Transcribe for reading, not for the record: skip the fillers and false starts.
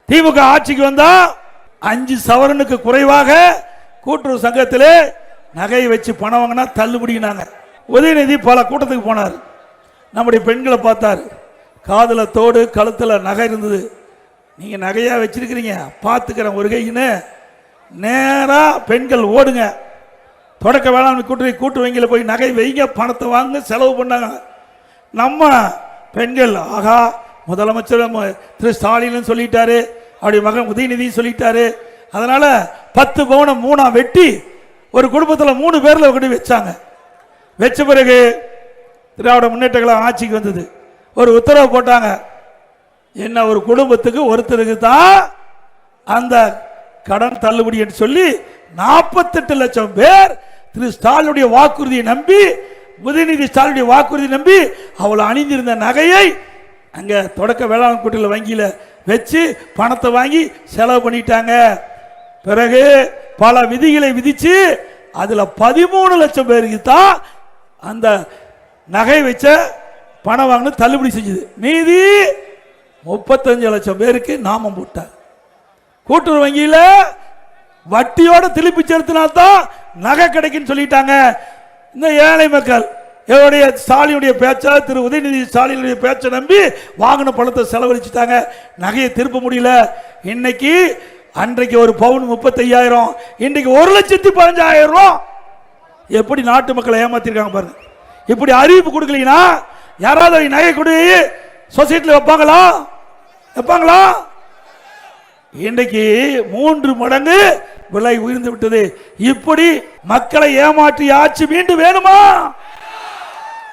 திமுக ஆட்சிக்கு வந்தா 5 சவரனுக்கு குறைவாக கூட்டுறவு சங்கத்திலே நகை வச்சு பணம் வாங்கினா தள்ளுபடினாங்க. உதயநிதி பல கூட்டத்துக்கு போனார். நம்முடைய பெண்களை பார்த்தார். காதுல தோடு, கழுத்துல நகை இருந்தது. நீங்க நகையா வச்சிருக்கிறீங்க, பார்த்துக்கிறேன் ஒரு கைன்னு நேரா பெண்கள் ஓடுங்க, தொடக்க வேளாண்மை கூட்டு வங்கியில போய் நகை வைங்க, பணத்தை வாங்க, செலவு பண்ணாங்க. நம்ம பெண்கள் ஆகா முதலமைச்சர் திரு ஸ்டாலின் சொல்லிட்டாரு, அவருடைய மகன் உதயநிதி சொல்லிட்டாரு, அதனால 10 பவுனை 3ஆ வெட்டி ஒரு குடும்பத்தில் 3 பேர்ல கொண்டு வச்சாங்க. வச்ச பிறகு திராவிட முன்னேற்ற கழகம் ஆட்சிக்கு வந்தது. ஒரு உத்தரவு போட்டாங்க, என்ன ஒரு குடும்பத்துக்கு ஒருத்தருக்கு தான் அந்த கடன் தள்ளுபடி என்று சொல்லி 48 லட்சம் பேர் திரு ஸ்டாலினுடைய வாக்குறுதியை நம்பி, உதயநிதி ஸ்டாலினுடைய வாக்குறுதி நம்பி அவள் அணிந்திருந்த நகையை அங்க தொடக்க வேளாண் கூட்டுறவு வங்கியில வச்சு பணத்தை வாங்கி செலவு பண்ணிட்டாங்க. பிறகு பல விதிகளை விதிச்சு அதுல 13 லட்சம் பேருக்கு தான் அந்த நகை வச்ச பணம் வாங்கின தள்ளுபடி செஞ்சது. மீதி 35 லட்சம் பேருக்கு நாமம் போட்டார். கூட்டுறவு வங்கியில வட்டியோட திருப்பி செலுத்தினால்தான் நகை கிடைக்குன்னு சொல்லிட்டாங்க. இந்த ஏழை மக்கள் என்னுடைய ஸ்டாலினுடைய பேச்சா, திரு உதயநிதி ஸ்டாலினுடைய பேச்சை நம்பி வாங்கின பணத்தை செலவழிச்சுட்டாங்க. நகையை திருப்ப முடியல. இன்னைக்கு அன்றைக்கு ஒரு பவுன் 35,000, இன்னைக்கு 1,15,000. எப்படி நாட்டு மக்களை ஏமாத்திருக்காங்க பாருங்க. இப்படி அறிவிப்பு கொடுக்கலீங்கன்னா யாராவது நகை கொடு சொசைட்டியில் வைப்பாங்களா? வைப்பாங்களா? இன்றைக்கு 3 மடங்கு விலை உயர்ந்து விட்டது. இப்படி மக்களை ஏமாற்றி ஆட்சி மீண்டும் வேணுமா?